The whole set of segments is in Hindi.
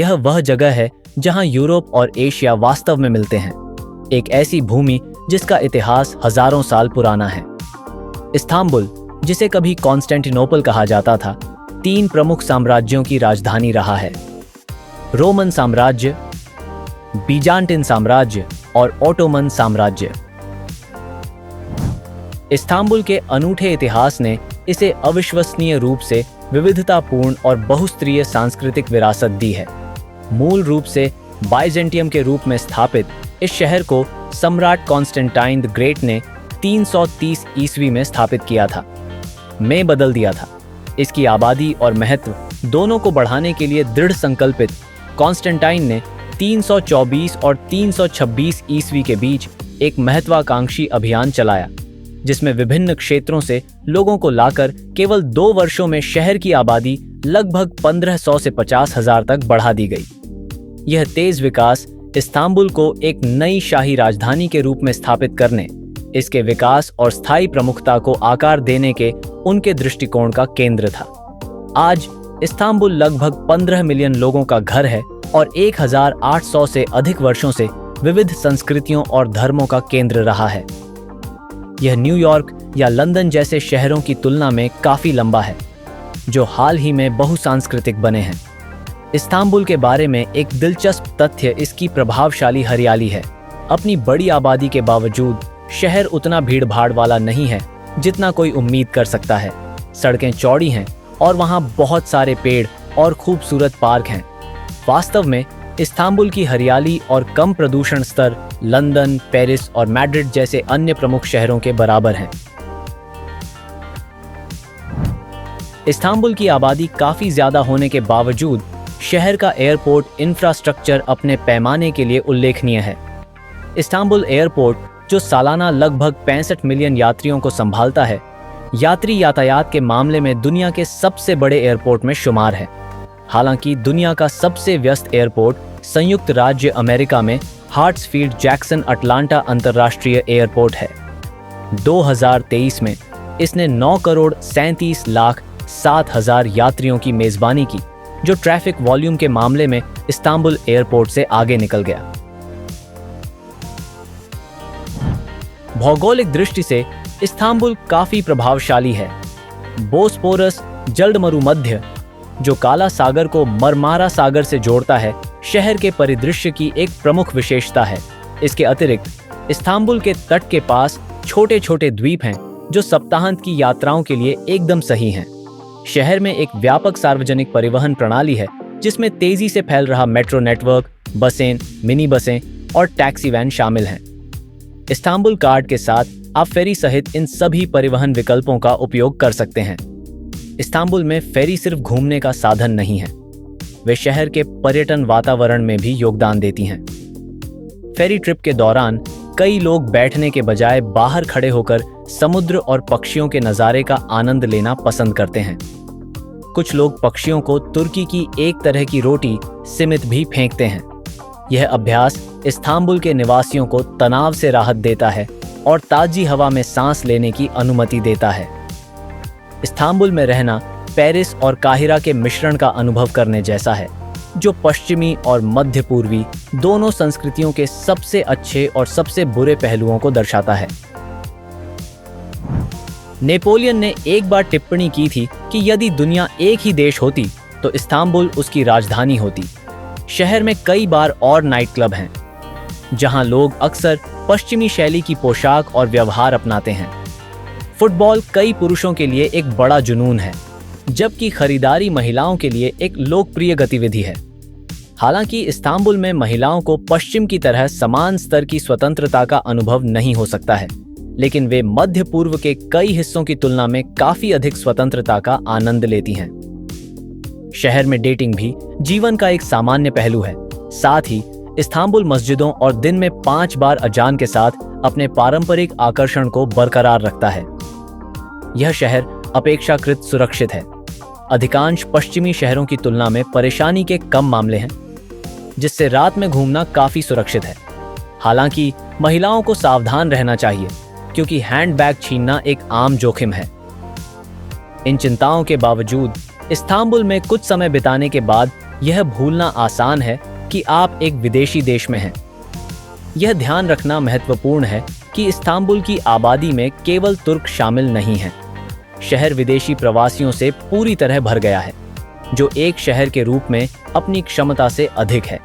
यह वह जगह है जहां यूरोप और एशिया वास्तव में मिलते हैं, एक ऐसी भूमि जिसका इतिहास हजारों साल पुराना है। इस्तांबुल, जिसे कभी कॉन्स्टेंटिनोपल कहा जाता था, 3 प्रमुख साम्राज्यों की राजधानी रहा है: रोमन साम्राज्य, बीजांटिन साम्राज्य और ओटोमन साम्राज्य। इस्तांबुल के अनूठे इतिहास ने इसे अविश्वसनीय रूप से विविधतापूर्ण और बहुस्तरीय सांस्कृतिक विरासत दी है। मूल रूप से बाइजेंटियम के रूप में स्थापित इस शहर को सम्राट कॉन्स्टेंटाइन द ग्रेट ने 330 ईस्वी में स्थापित किया था, में बदल दिया था। इसकी आबादी और महत्व दोनों को बढ़ाने के लिए दृढ़ संकल्पित कॉन्स्टेंटाइन ने 324 और 326 ईस्वी के बीच एक महत्वाकांक्षी अभियान चलाया, जिसमें विभिन्न क्षेत्रों से लोगों को लाकर केवल 2 वर्षों में शहर की आबादी लगभग 1500 से 50,000 तक बढ़ा दी गई। यह तेज विकास इस्तांबुल को एक नई शाही राजधानी के रूप में स्थापित करने, इसके विकास और स्थायी प्रमुखता को आकार देने के उनके दृष्टिकोण का केंद्र था। आज इस्तांबुल लगभग 15 मिलियन लोगों का घर है और 1800 से अधिक वर्षों से विविध संस्कृतियों और धर्मों का केंद्र रहा है। यह न्यूयॉर्क या लंदन जैसे शहरों की तुलना में काफी लंबा है, जो हाल ही में बहुसांस्कृतिक बने हैं। इस्तांबुल के बारे में एक दिलचस्प तथ्य इसकी प्रभावशाली हरियाली है। अपनी बड़ी आबादी के बावजूद शहर उतना भीड़-भाड़ वाला नहीं है जितना कोई उम्मीद कर सकता है। सड़कें चौड़ी हैं और वहाँ बहुत सारे पेड़ और खूबसूरत पार्क हैं। वास्तव में इस्तांबुल की हरियाली और कम प्रदूषण स्तर लंदन, पेरिस और मैड्रिड जैसे अन्य प्रमुख शहरों के बराबर हैं। इस्तांबुल की आबादी काफी ज्यादा होने के बावजूद शहर का एयरपोर्ट इंफ्रास्ट्रक्चर अपने पैमाने के लिए उल्लेखनीय है। इस्तांबुल एयरपोर्ट, जो सालाना लगभग 65 मिलियन यात्रियों को संभालता है, यात्री यातायात के मामले में दुनिया के सबसे बड़े एयरपोर्ट में शुमार है। हालांकि दुनिया का सबसे व्यस्त एयरपोर्ट संयुक्त राज्य अमेरिका में हार्ट्सफील्ड जैक्सन अटलांटा अंतर्राष्ट्रीय एयरपोर्ट है। 2023 में इसने 9,37,07,000 यात्रियों की मेजबानी की, जो ट्रैफिक वॉल्यूम के मामले में इस्तांबुल एयरपोर्ट से आगे निकल गया। भौगोलिक दृष्टि से इस्तांबुल काफी प्रभावशाली है। बोस्पोरस जलमरुमध्य, जो काला सागर को मरमारा सागर से जोड़ता है, शहर के परिदृश्य की एक प्रमुख विशेषता है। इसके अतिरिक्त इस्तांबुल के तट के पास छोटे छोटे द्वीप हैं, जो सप्ताहांत की यात्राओं के लिए एकदम सही हैं। शहर में एक व्यापक सार्वजनिक परिवहन प्रणाली है, जिसमें तेजी से फैल रहा मेट्रो नेटवर्क, बसें, मिनी बसें और टैक्सी वैन शामिल हैं। इस्तांबुल कार्ड के साथ आप फेरी सहित इन सभी परिवहन विकल्पों का उपयोग कर सकते हैं। इस्तांबुल में फेरी सिर्फ घूमने का साधन नहीं है, वे शहर के पर्यटन वातावरण में भी योगदान देती हैं। फेरी ट्रिप के दौरान कई लोग बैठने के बजाय बाहर खड़े होकर समुद्र और पक्षियों के नज़ारे का आनंद लेना पसंद करते हैं। कुछ लोग पक्षियों को तुर्की की एक तरह की रोटी सिमित भी फेंकते हैं। यह अभ्यास इस्तांबुल के निवासियों को तनाव से राहत देता है और ताजी हवा में सांस लेने की अनुमति देता है। इस्तांबुल में रहना पेरिस और काहिरा के मिश्रण का अनुभव करने जैसा है, जो पश्चिमी और मध्य पूर्वी दोनों संस्कृतियों के सबसे अच्छे और सबसे बुरे पहलुओं को दर्शाता है। नेपोलियन ने एक बार टिप्पणी की थी कि यदि दुनिया एक ही देश होती तो इस्तांबुल उसकी राजधानी होती। शहर में कई बार और नाइट क्लब हैं, जहां लोग अक्सर पश्चिमी शैली की पोशाक और व्यवहार अपनाते हैं। फुटबॉल कई पुरुषों के लिए एक बड़ा जुनून है, जबकि खरीदारी महिलाओं के लिए एक लोकप्रिय गतिविधि है। हालांकि इस्तांबुल में महिलाओं को पश्चिम की तरह समान स्तर की स्वतंत्रता का अनुभव नहीं हो सकता है, लेकिन वे मध्य पूर्व के कई हिस्सों की तुलना में काफी अधिक स्वतंत्रता का आनंद लेती हैं। शहर में डेटिंग भी जीवन का एक सामान्य पहलू है। साथ ही इस्तांबुल मस्जिदों और दिन में 5 बार अजान के साथ अपने पारंपरिक आकर्षण को बरकरार रखता है। यह शहर अपेक्षाकृत सुरक्षित है। अधिकांश पश्चिमी शहरों की तुलना में परेशानी के कम मामले हैं, जिससे रात में घूमना काफी सुरक्षित है। हालांकि महिलाओं को सावधान रहना चाहिए, क्योंकि हैंडबैग छीनना एक आम जोखिम है। इन चिंताओं के बावजूद इस्तांबुल में कुछ समय बिताने के बाद यह भूलना आसान है कि आप एक विदेशी देश में हैं। यह ध्यान रखना महत्वपूर्ण है कि इस्तांबुल की आबादी में केवल तुर्क शामिल नहीं हैं। शहर विदेशी प्रवासियों से पूरी तरह भर गया है, जो एक शहर के रूप में अपनी क्षमता से अधिक है।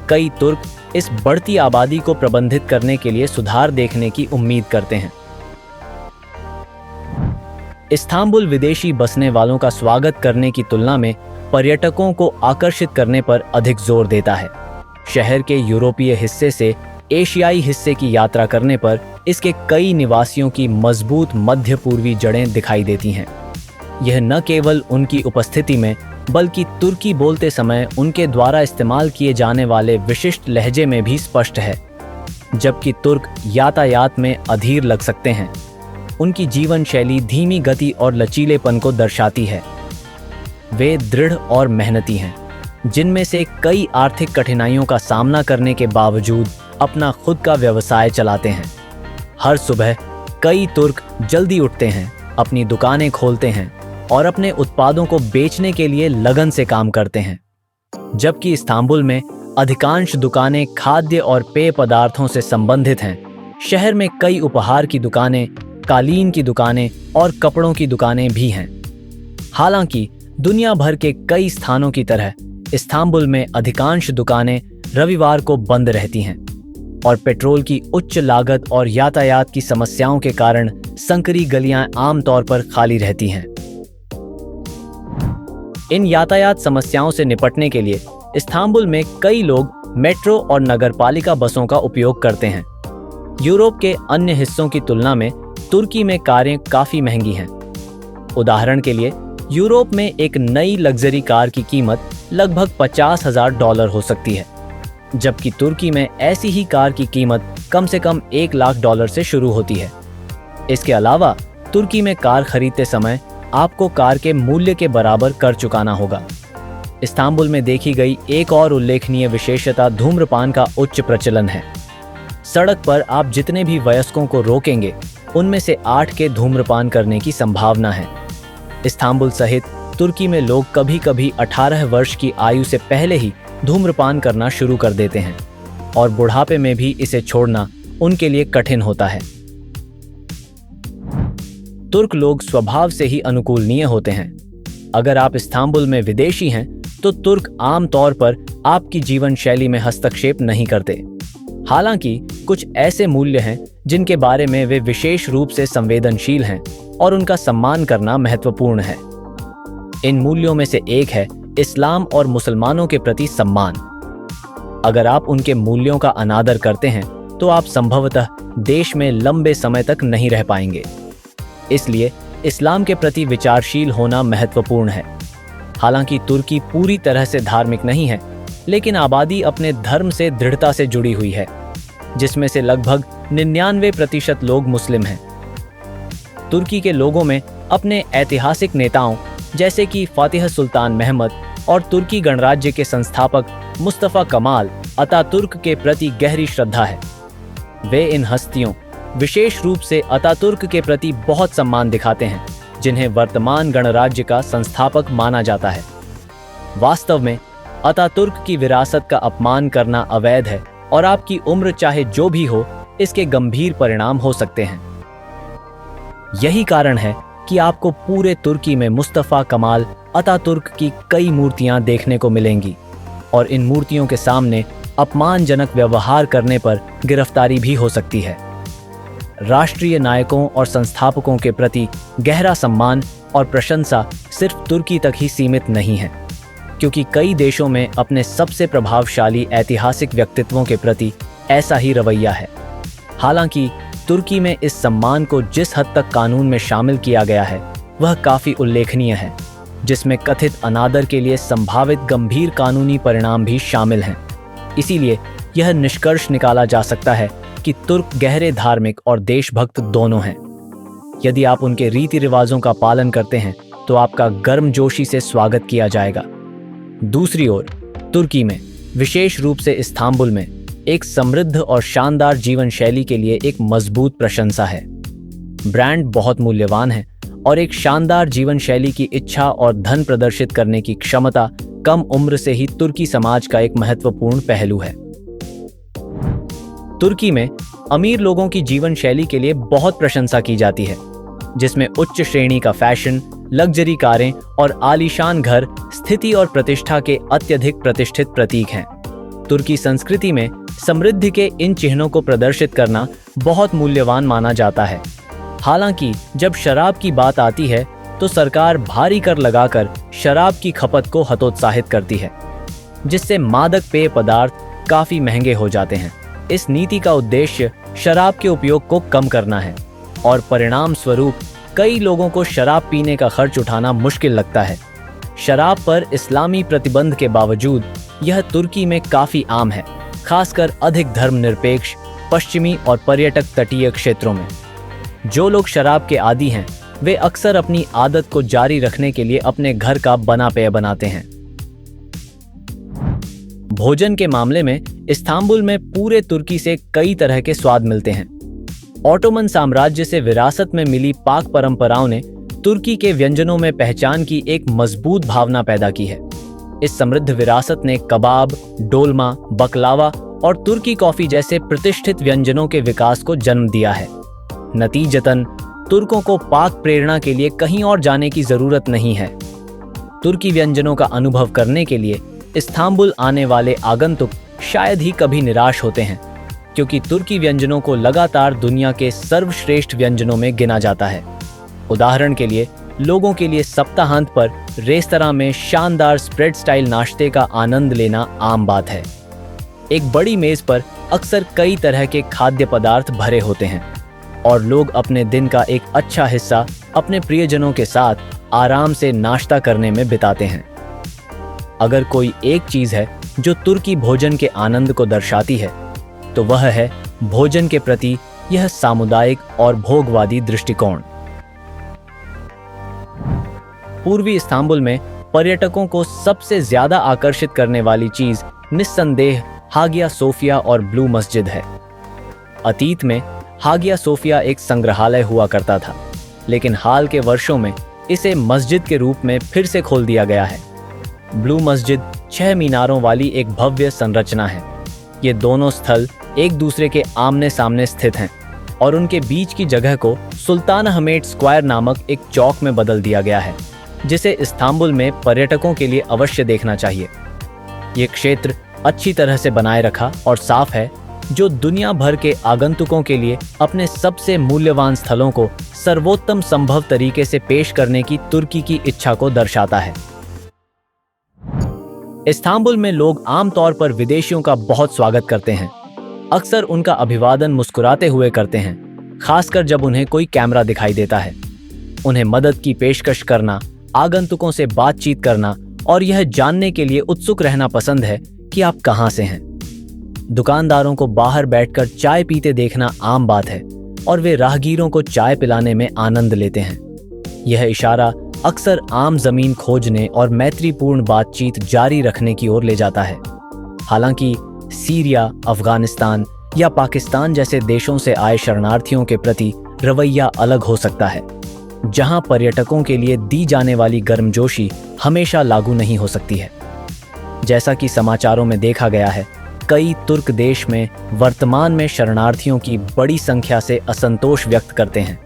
कई तुर्क इस बढ़ती आबादी को प्रबंधित करने के लिए सुधार देखने की उम्मीद करते हैं। इस्तांबुल विदेशी बसने वालों का स्वागत करने की तुलना में पर्यटकों को आकर्षित करने पर अधिक जोर देता है। शहर के यूरोपीय हिस्से से एशियाई हिस्से की यात्रा करने पर इसके कई निवासियों की मजबूत मध्य पूर्वी जड़ें दिखाई देती हैं। यह न केवल उनकी उपस्थिति में बल्कि तुर्की बोलते समय उनके द्वारा इस्तेमाल किए जाने वाले विशिष्ट लहजे में भी स्पष्ट है। जबकि तुर्क यातायात में अधीर लग सकते हैं, उनकी जीवन शैली धीमी गति और लचीलेपन को दर्शाती है। वे दृढ़ और मेहनती हैं, जिनमें से कई आर्थिक कठिनाइयों का सामना करने के बावजूद अपना खुद का व्यवसाय चलाते हैं। हर सुबह कई तुर्क जल्दी उठते हैं, अपनी दुकानें खोलते हैं और अपने उत्पादों को बेचने के लिए लगन से काम करते हैं। जबकि इस्तांबुल में अधिकांश दुकानें खाद्य और पेय पदार्थों से संबंधित हैं, शहर में कई उपहार की दुकानें, कालीन की दुकानें और कपड़ों की दुकानें भी हैं। हालांकि दुनिया भर के कई स्थानों की तरह इस्तांबुल में अधिकांश दुकानें रविवार को बंद रहती हैं और पेट्रोल की उच्च लागत और यातायात की समस्याओं के कारण संकरी गलियां आमतौर पर खाली रहती हैं। इन यातायात समस्याओं से निपटने के लिए इस्तांबुल में कई लोग मेट्रो और नगरपालिका बसों का उपयोग करते हैं। यूरोप के अन्य हिस्सों की तुलना में तुर्की में कारें काफी महंगी हैं। उदाहरण के लिए यूरोप में एक नई लग्जरी कार की कीमत लगभग $50,000 हो सकती है, जबकि तुर्की में ऐसी ही कार की कीमत कम से कम $1,00,000 से शुरू होती है। इसके अलावा तुर्की में कार खरीदते समय आपको कार के मूल्य के बराबर कर चुकाना होगा। इस्तांबुल में देखी गई एक और उल्लेखनीय विशेषता धूम्रपान का उच्च प्रचलन है। सड़क पर आप जितने भी वयस्कों को रोकेंगे, उनमें से 8 के धूम्रपान करने की संभावना है। इस्तांबुल सहित तुर्की में लोग कभी-कभी 18 वर्ष की आयु से पहले ही धूम्रपान करना शुरू कर देते हैं और बुढ़ापे में भी इसे छोड़ना उनके लिए कठिन होता है। तुर्क लोग स्वभाव से ही अनुकूलनीय होते हैं। अगर आप इस्तांबुल में विदेशी हैं, तो तुर्क आम तौर पर आपकी जीवन शैली में हस्तक्षेप नहीं करते। हालांकि कुछ ऐसे मूल्य हैं जिनके बारे में वे विशेष रूप से संवेदनशील हैं और उनका सम्मान करना महत्वपूर्ण है। इन मूल्यों में से एक है इस्लाम और मुसलमानों के प्रति सम्मान। अगर आप उनके मूल्यों का अनादर करते हैं, तो आप संभवतः देश में लंबे समय तक नहीं रह पाएंगे। इसलिए इस्लाम के प्रति विचारशील होना महत्वपूर्ण है। हालांकि तुर्की पूरी तरह से धार्मिक नहीं है, लेकिन आबादी अपने धर्म से दृढ़ता से जुड़ी हुई है, जिसमें से लगभग 99% लोग मुस्लिम हैं। तुर्की के लोगों में अपने ऐतिहासिक नेताओं जैसे कि फातिह सुल्तान महमद और तुर्की गणराज्य के संस्थापक मुस्तफा कमाल अतातुर्क के प्रति गहरी श्रद्धा है। वे इन हस्तियों, विशेष रूप से अतातुर्क के प्रति बहुत सम्मान दिखाते हैं, जिन्हें वर्तमान गणराज्य का संस्थापक माना जाता है। वास्तव में अतातुर्क की विरासत का अपमान करना अवैध है और आपकी उम्र चाहे जो भी हो, इसके गंभीर परिणाम हो सकते हैं। यही कारण है कि आपको पूरे तुर्की में मुस्तफा कमाल अतातुर्क की कई मूर्तियां देखने को मिलेंगी और इन मूर्तियों के सामने अपमानजनक व्यवहार करने पर गिरफ्तारी भी हो सकती है। राष्ट्रीय नायकों और संस्थापकों के प्रति गहरा सम्मान और प्रशंसा सिर्फ तुर्की तक ही सीमित नहीं है, क्योंकि कई देशों में अपने सबसे प्रभावशाली ऐतिहासिक व्यक्तित्वों के प्रति ऐसा ही रवैया है। हालांकि तुर्की में इस सम्मान को जिस हद तक कानून में शामिल किया गया है, वह काफी उल्लेखनीय है, जिसमें कथित अनादर के लिए संभावित गंभीर कानूनी परिणाम भी शामिल हैं। इसीलिए यह निष्कर्ष निकाला जा सकता है कि तुर्क गहरे धार्मिक और देशभक्त दोनों हैं। यदि आप उनके रीति रिवाजों का पालन करते हैं, तो आपका गर्मजोशी से स्वागत किया जाएगा। दूसरी ओर तुर्की में, विशेष रूप से इस्तांबुल में, एक समृद्ध और शानदार जीवन शैली के लिए एक मजबूत प्रशंसा है। ब्रांड बहुत मूल्यवान है और एक शानदार जीवन शैली की इच्छा और धन प्रदर्शित करने की क्षमता कम उम्र से ही तुर्की समाज का एक महत्वपूर्ण पहलू है। तुर्की में अमीर लोगों की जीवन शैली के लिए बहुत प्रशंसा की जाती है, जिसमें उच्च श्रेणी का फैशन, लग्जरी कारें और आलीशान घर स्थिति और प्रतिष्ठा के अत्यधिक प्रतिष्ठित प्रतीक हैं। तुर्की संस्कृति में समृद्धि के इन चिन्हों को प्रदर्शित करना बहुत मूल्यवान माना जाता है। हालांकि जब शराब की बात आती है तो सरकार भारी कर लगाकर शराब की खपत को हतोत्साहित करती है, जिससे मादक पेय पदार्थ काफी महंगे हो जाते हैं। इस नीति का उद्देश्य शराब के उपयोग को कम करना है और परिणाम स्वरूप कई लोगों को शराब पीने का खर्च उठाना मुश्किल लगता है। शराब पर इस्लामी प्रतिबंध के बावजूद यह तुर्की में काफी आम है, खासकर अधिक धर्मनिरपेक्ष पश्चिमी और पर्यटक तटीय क्षेत्रों में। जो लोग शराब के आदी हैं, वे अक्सर अपनी आदत को जारी रखने के लिए अपने घर का बना पेय बनाते हैं। भोजन के मामले में इस्तांबुल में पूरे तुर्की से कई तरह के स्वाद मिलते हैं। ऑटोमन साम्राज्य से विरासत में मिली पाक परंपराओं ने तुर्की के व्यंजनों में पहचान की एक मजबूत भावना पैदा की है। इस समृद्ध विरासत ने कबाब, डोलमा, बकलावा और तुर्की कॉफी जैसे प्रतिष्ठित व्यंजनों के विकास को जन्म दिया है। नतीजतन तुर्कों को पाक प्रेरणा के लिए कहीं और जाने की जरूरत नहीं है। तुर्की व्यंजनों का अनुभव करने के लिए इस्तांबुल आने वाले आगंतुक शायद ही कभी निराश होते हैं, क्योंकि तुर्की व्यंजनों को लगातार दुनिया के सर्वश्रेष्ठ व्यंजनों में गिना जाता है। उदाहरण के लिए, लोगों के लिए सप्ताहांत पर रेस्तरां में शानदार स्प्रेड स्टाइल नाश्ते का आनंद लेना आम बात है। एक बड़ी मेज पर अक्सर कई तरह के खाद्य पदार्थ भरे होते हैं और लोग अपने दिन का एक अच्छा हिस्सा अपने प्रियजनों के साथ आराम से नाश्ता करने में बिताते हैं। अगर कोई एक चीज है जो तुर्की भोजन के आनंद को दर्शाती है, तो वह है भोजन के प्रति यह सामुदायिक और भोगवादी दृष्टिकोण। पूर्वी इस्तांबुल में पर्यटकों को सबसे ज्यादा आकर्षित करने वाली चीज निस्संदेह हागिया सोफिया और ब्लू मस्जिद है। अतीत में हागिया सोफिया एक संग्रहालय हुआ करता था, लेकिन हाल के वर्षों में इसे मस्जिद के रूप में फिर से खोल दिया गया है। ब्लू मस्जिद 6 मीनारों वाली एक भव्य संरचना है। ये दोनों स्थल एक दूसरे के आमने सामने स्थित हैं और उनके बीच की जगह को सुल्तान हमेट स्क्वायर नामक एक चौक में बदल दिया गया है, जिसे इस्तांबुल में पर्यटकों के लिए अवश्य देखना चाहिए। ये क्षेत्र अच्छी तरह से बनाए रखा और साफ है, जो दुनिया भर के आगंतुकों के लिए अपने सबसे मूल्यवान स्थलों को सर्वोत्तम संभव तरीके से पेश करने की तुर्की की इच्छा को दर्शाता है। इस्तांबुल में लोग आमतौर पर विदेशियों का बहुत स्वागत करते हैं। अक्सर उनका अभिवादन मुस्कुराते हुए करते हैं, खासकर जब उन्हें कोई कैमरा दिखाई देता है। उन्हें मदद की पेशकश करना, आगंतुकों से बातचीत करना और यह जानने के लिए उत्सुक रहना पसंद है कि आप कहां से हैं। दुकानदारों को बाहर बैठकर चाय पीते देखना आम बात है और वे राहगीरों को चाय पिलाने में आनंद लेते हैं। यह इशारा अक्सर आम जमीन खोजने और मैत्रीपूर्ण बातचीत जारी रखने की ओर ले जाता है। हालांकि सीरिया, अफगानिस्तान या पाकिस्तान जैसे देशों से आए शरणार्थियों के प्रति रवैया अलग हो सकता है, जहां पर्यटकों के लिए दी जाने वाली गर्मजोशी हमेशा लागू नहीं हो सकती है। जैसा कि समाचारों में देखा गया है, कई तुर्क देश में वर्तमान में शरणार्थियों की बड़ी संख्या से असंतोष व्यक्त करते हैं।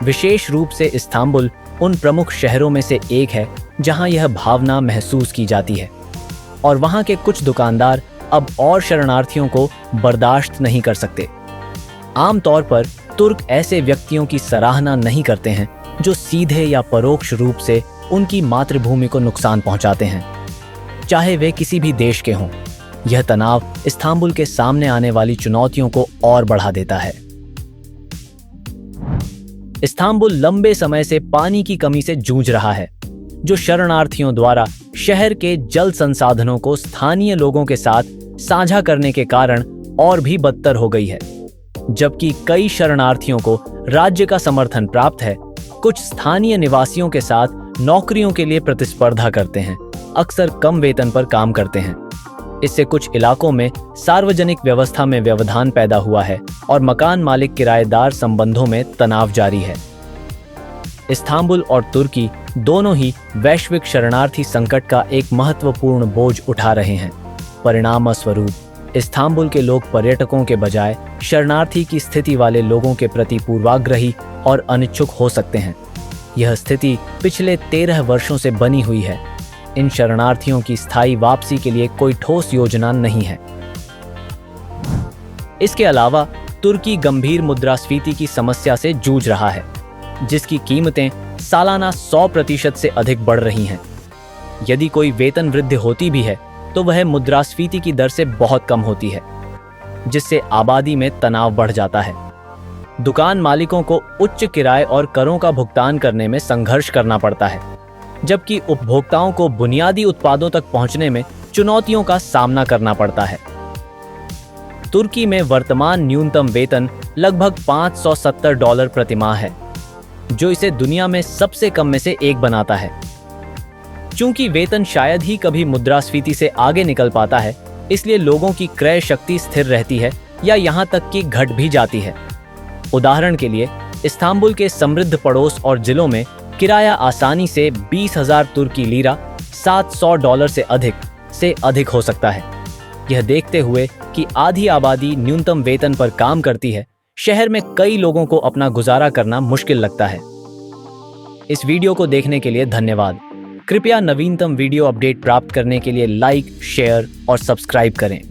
विशेष रूप से इस्तांबुल उन प्रमुख शहरों में से एक है जहां यह भावना महसूस की जाती है, और वहां के कुछ दुकानदार अब और शरणार्थियों को बर्दाश्त नहीं कर सकते। आमतौर पर तुर्क ऐसे व्यक्तियों की सराहना नहीं करते हैं जो सीधे या परोक्ष रूप से उनकी मातृभूमि को नुकसान पहुंचाते हैं, चाहे वे किसी भी देश के हों। यह तनाव इस्तांबुल के सामने आने वाली चुनौतियों को और बढ़ा देता है। इस्तांबुल लंबे समय से पानी की कमी से जूझ रहा है, जो शरणार्थियों द्वारा शहर के जल संसाधनों को स्थानीय लोगों के साथ साझा करने के कारण और भी बदतर हो गई है। जबकि कई शरणार्थियों को राज्य का समर्थन प्राप्त है, कुछ स्थानीय निवासियों के साथ नौकरियों के लिए प्रतिस्पर्धा करते हैं, अक्सर कम वेतन पर काम करते हैं। इससे कुछ इलाकों में सार्वजनिक व्यवस्था में व्यवधान पैदा हुआ है और मकान मालिक किराएदार संबंधों में तनाव जारी है। इस्तांबुल और तुर्की दोनों ही वैश्विक शरणार्थी संकट का एक महत्वपूर्ण बोझ उठा रहे हैं। परिणामस्वरूप इस्तांबुल के लोग पर्यटकों के बजाय शरणार्थी की स्थिति वाले लोगों के प्रति पूर्वाग्रही और अनिच्छुक हो सकते हैं। यह स्थिति पिछले 13 वर्षों से बनी हुई है। इन शरणार्थियों की स्थायी वापसी के लिए कोई ठोस योजना नहीं है। इसके अलावा तुर्की गंभीर मुद्रास्फीति की समस्या से जूझ रहा है, जिसकी कीमतें सालाना 100% से अधिक बढ़ रही हैं। यदि कोई वेतन वृद्धि होती भी है तो वह मुद्रास्फीति की दर से बहुत कम होती है, जिससे आबादी में तनाव बढ़ जाता है। दुकान मालिकों को उच्च किराए और करों का भुगतान करने में संघर्ष करना पड़ता है, जबकि उपभोक्ताओं को बुनियादी उत्पादों तक पहुंचने में चुनौतियों का सामना करना पड़ता है। तुर्की में वर्तमान न्यूनतम वेतन लगभग $570 प्रति माह है, जो इसे दुनिया में सबसे कम में से एक बनाता है। चूंकि वेतन शायद ही कभी मुद्रास्फीति से आगे निकल पाता है, इसलिए लोगों की क्रय शक्ति स्थिर रहती है या यहाँ तक कि घट भी जाती है। उदाहरण के लिए, इस्तांबुल के समृद्ध पड़ोस और जिलों में किराया आसानी से 20,000 तुर्की लीरा $700 से अधिक हो सकता है। यह देखते हुए कि आधी आबादी न्यूनतम वेतन पर काम करती है, शहर में कई लोगों को अपना गुजारा करना मुश्किल लगता है। इस वीडियो को देखने के लिए धन्यवाद। कृपया नवीनतम वीडियो अपडेट प्राप्त करने के लिए लाइक, शेयर और सब्सक्राइब करें।